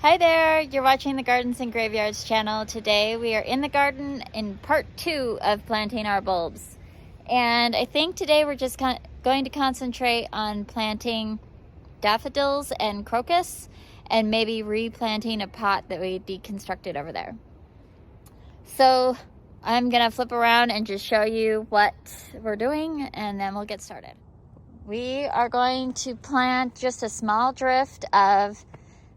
Hi there, you're watching the Gardens and Graveyards channel. Today we are in the garden in part 2 of planting our bulbs. And I think today we're just going to concentrate on planting daffodils and crocus and maybe replanting a pot that we deconstructed over there. So I'm gonna flip around and just show you what we're doing and then we'll get started. We are going to plant just a small drift of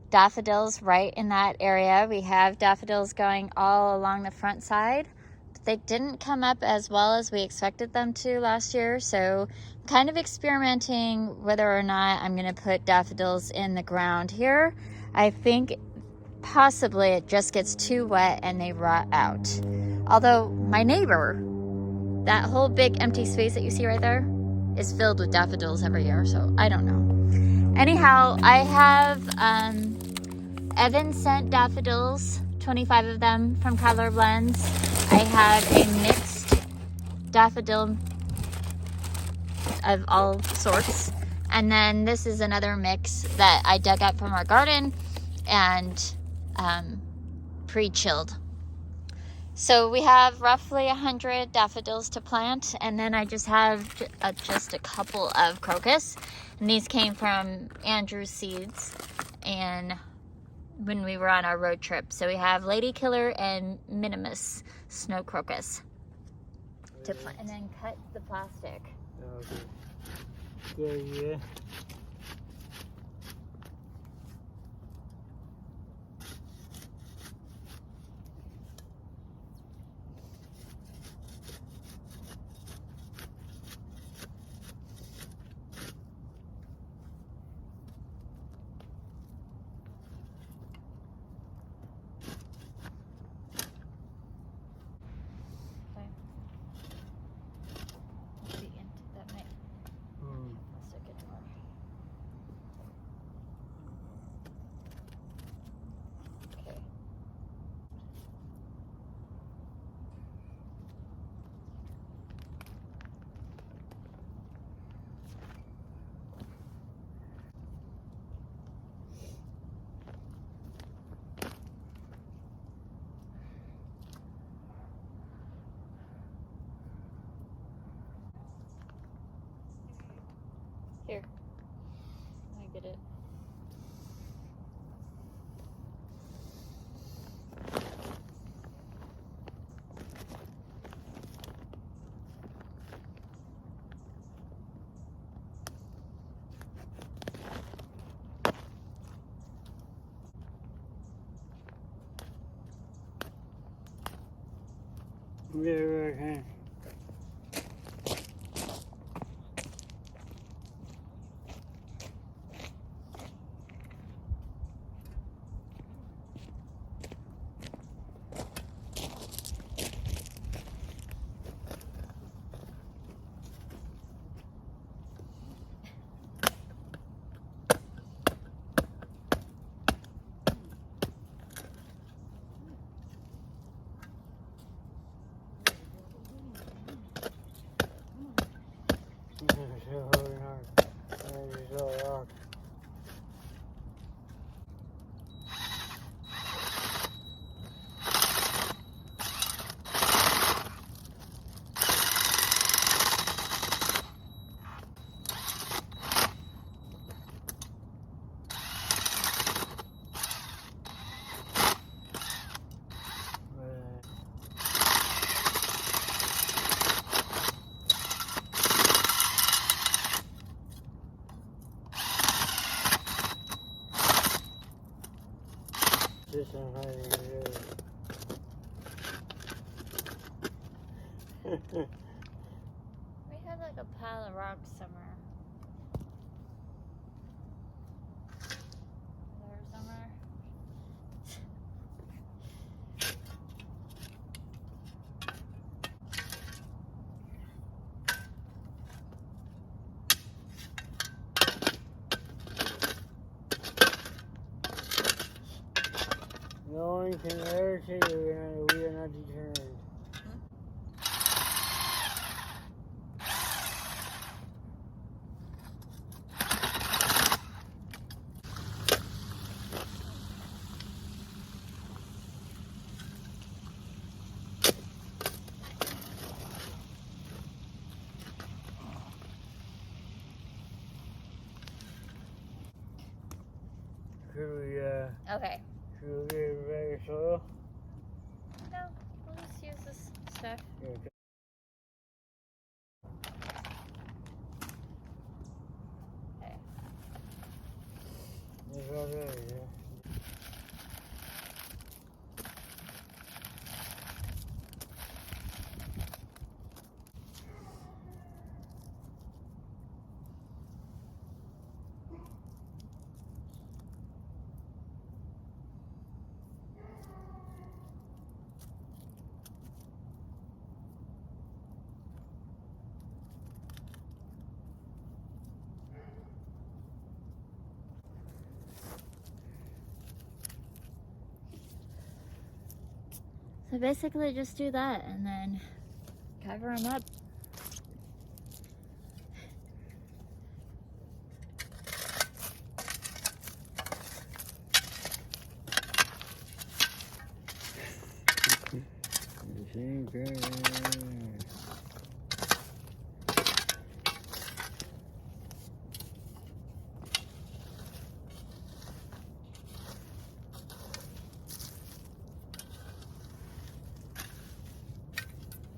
daffodils right in that area. We have daffodils going all along the front side, but they didn't come up as well as we expected them to last year, so I'm kind of experimenting whether or not I'm going to put daffodils in the ground here. I think possibly it just gets too wet and they rot out. Although my neighbor, that whole big empty space that you see right there is filled with daffodils every year, so I don't know. Anyhow, I have Evan sent daffodils, 25 of them from Color Blends. I have a mixed daffodil of all sorts. And then this is another mix that I dug up from our garden and pre-chilled. So we have roughly 100 daffodils to plant, and then I just have just a couple of crocus. And these came from Andrew's seeds and when we were on our road trip. So we have Lady Killer and Minimus snow crocus to plant, and then cut the plastic. Okay. Yeah. Here, I get it. Yeah, right. This one We had like a pile of rocks somewhere. There somewhere. No one can ever say we are not determined. Okay. should we get ready soil? No, we'll just use this stuff. Okay. Okay. It's all there, yeah. So basically just do that and then cover them up.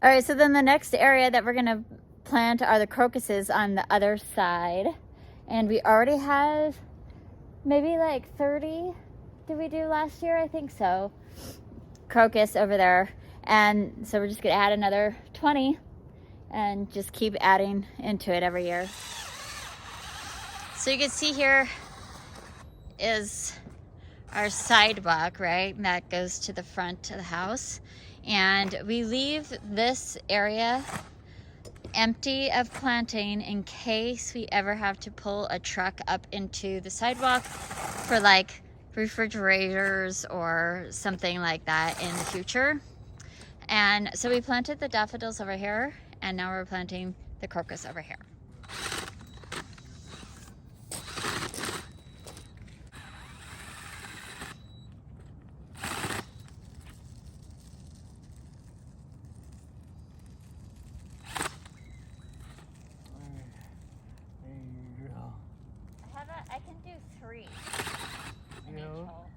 All right, so then the next area that we're gonna plant are the crocuses on the other side. And we already have maybe like 30, did we do last year? I think so. Crocus over there. And so we're just gonna add another 20 and just keep adding into it every year. So you can see here is our sidewalk, right? And that goes to the front of the house. And we leave this area empty of planting in case we ever have to pull a truck up into the sidewalk for like refrigerators or something like that in the future. And so we planted the daffodils over here, and now we're planting the crocus over here. I can do 3 in each hole.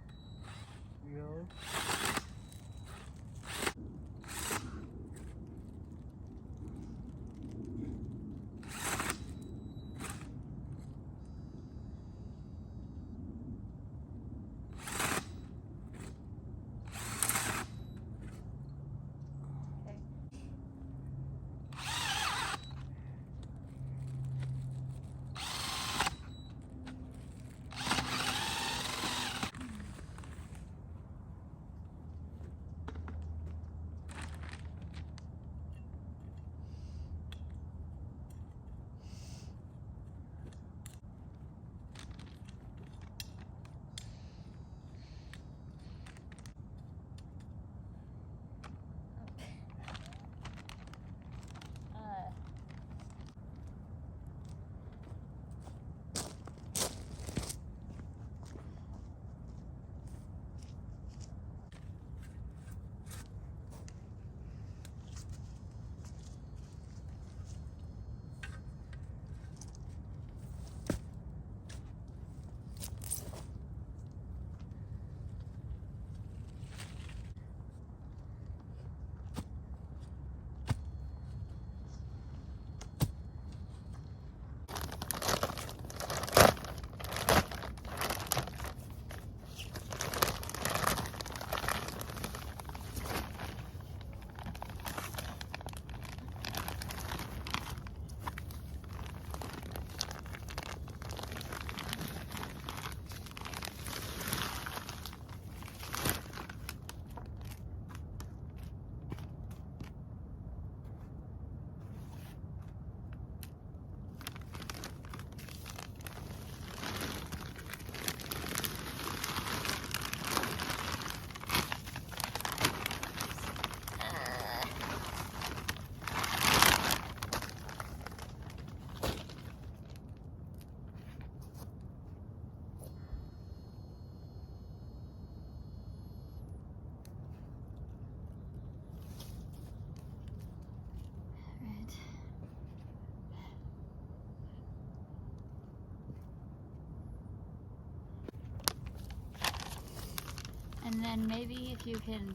And then maybe if you can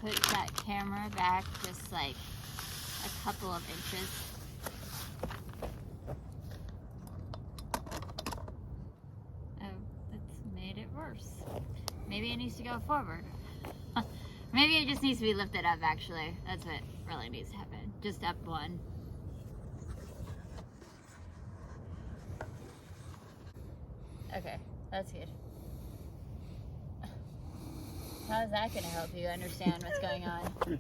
put that camera back just like a couple of inches. Oh, that's made it worse. Maybe it needs to go forward. Maybe it just needs to be lifted up, actually. That's what really needs to happen. Just up one. Okay, that's good. How's that going to help you understand what's going on?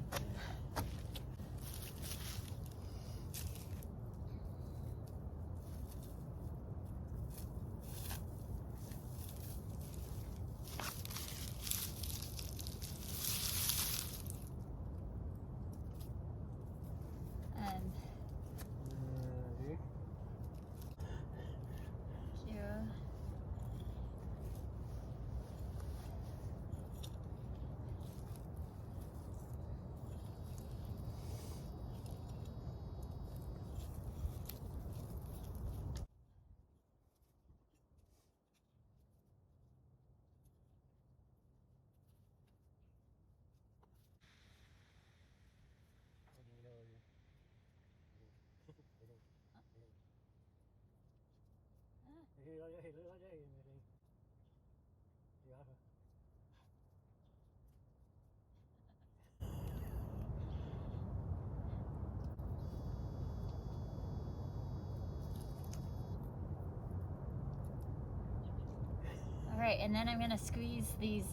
Alright, and then I'm going to squeeze these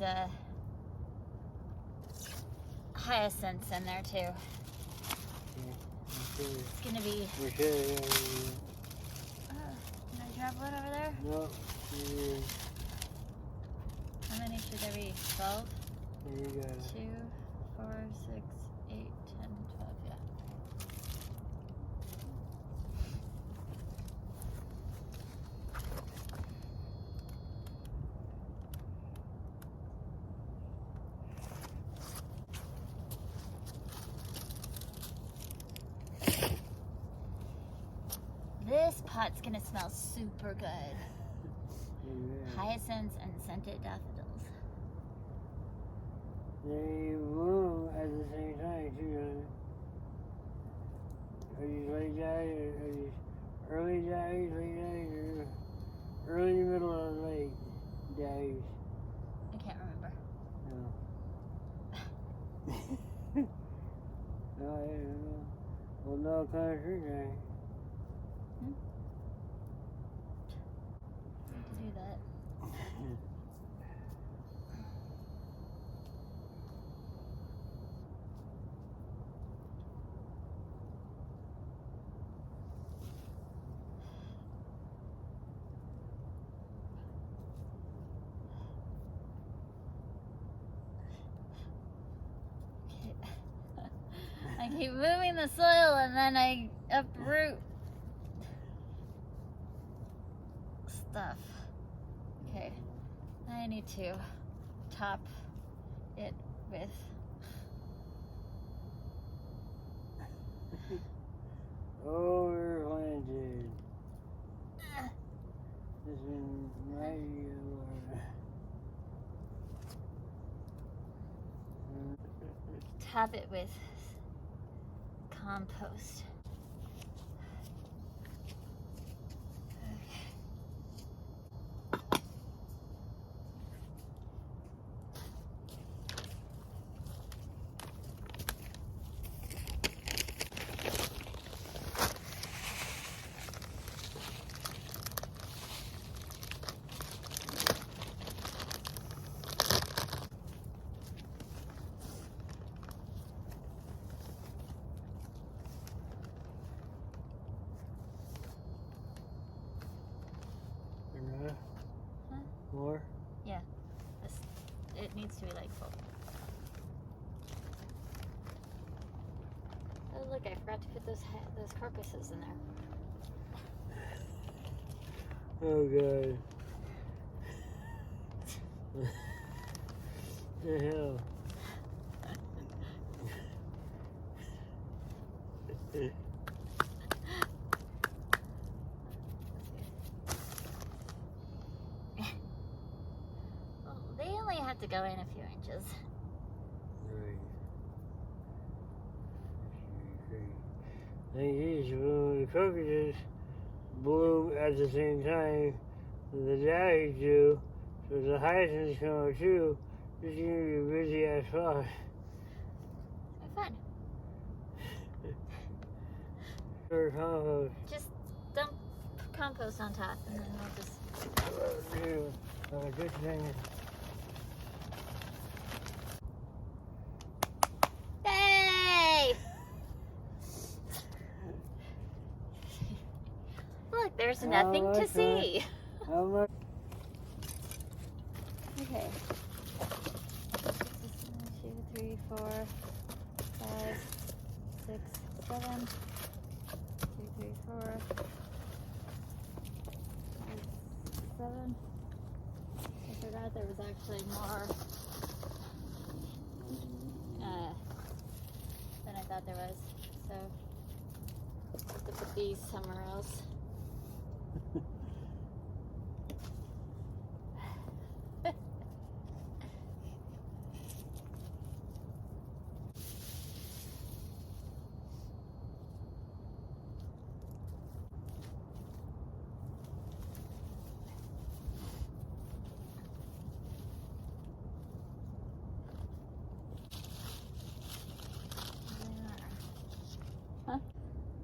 hyacinths in there too. It's going to be... Can I drop one over there? No. How many should there be? 12? There you go. 2, 4, 6, 8, 10, 12, yeah. This pot's gonna smell super good. Yeah. Hyacinths and scented daffodils. They bloom at the same time too. Are these late days, or are these early days, late days, or early, middle, or late days? I can't remember. No. No, I don't know. Well, no country day. I need to do that. I keep moving the soil and then I uproot stuff. Okay, I need to top it with Overplanted. This is mighty. top it with compost. Huh? More? Yeah, it needs to be like full. Oh look, I forgot to put those crocuses in there. Oh god. The hell? Well, they only have to go in a few inches. Right. Thing is, the crocuses bloom at the same time that the daffodils do, so the hyacinths come out too. This is gonna be a busy ass spot. Have fun. Compost. Just dump compost on top and then we'll just... Good thing. Yay! Look, there's nothing to see. How much? Okay. 1, 2, 3, 4, 5, 6, 7. 2, 3, 4, 5, 7. I forgot there was actually more than I thought there was. So I have to put these somewhere else.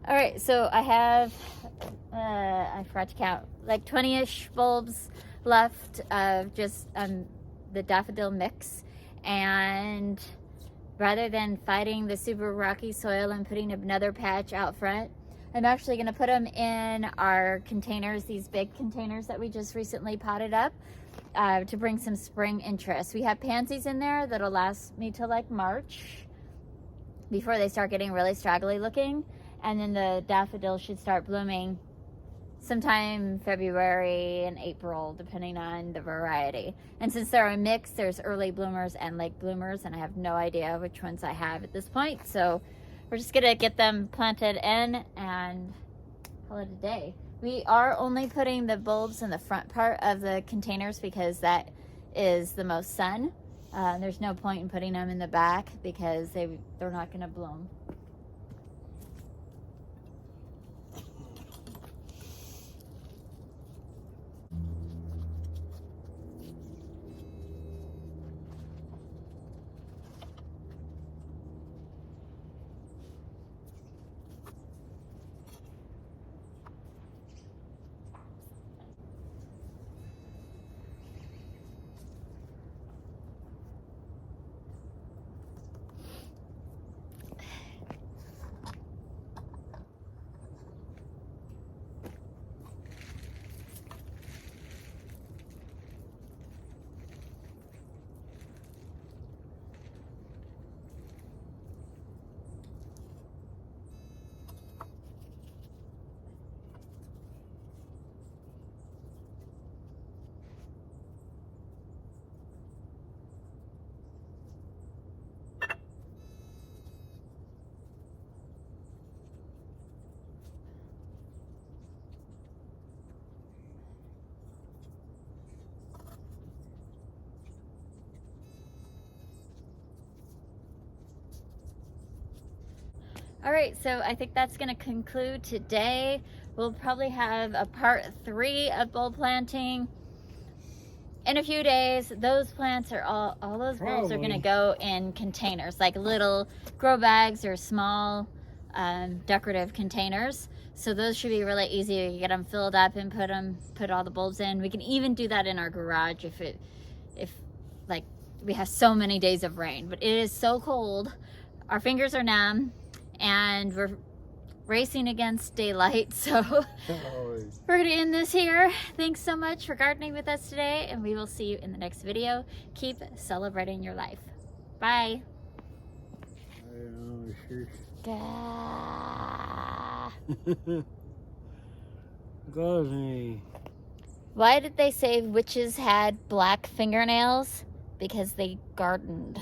All right, so I have, I forgot to count, like 20-ish bulbs left of just the daffodil mix. And rather than fighting the super rocky soil and putting another patch out front, I'm actually gonna put them in our containers, these big containers that we just recently potted up, to bring some spring interest. We have pansies in there that'll last me till like March before they start getting really straggly looking. And then the daffodils should start blooming sometime February and April, depending on the variety. And since they're a mix, there's early bloomers and late bloomers, and I have no idea which ones I have at this point. So we're just gonna get them planted in and call it a day. We are only putting the bulbs in the front part of the containers because that is the most sun. There's no point in putting them in the back because they're not gonna bloom. All right, so I think that's gonna conclude today. We'll probably have a part 3 of bulb planting in a few days. Those plants are all those bulbs are gonna go in containers, like little grow bags or small decorative containers. So those should be really easy. You can get them filled up and put all the bulbs in. We can even do that in our garage if like we have so many days of rain, but it is so cold. Our fingers are numb and we're racing against daylight, so we're gonna end this here. Thanks so much for gardening with us today, and we will see you in the next video. Keep celebrating your life. Bye. Why did they say witches had black fingernails? Because they gardened.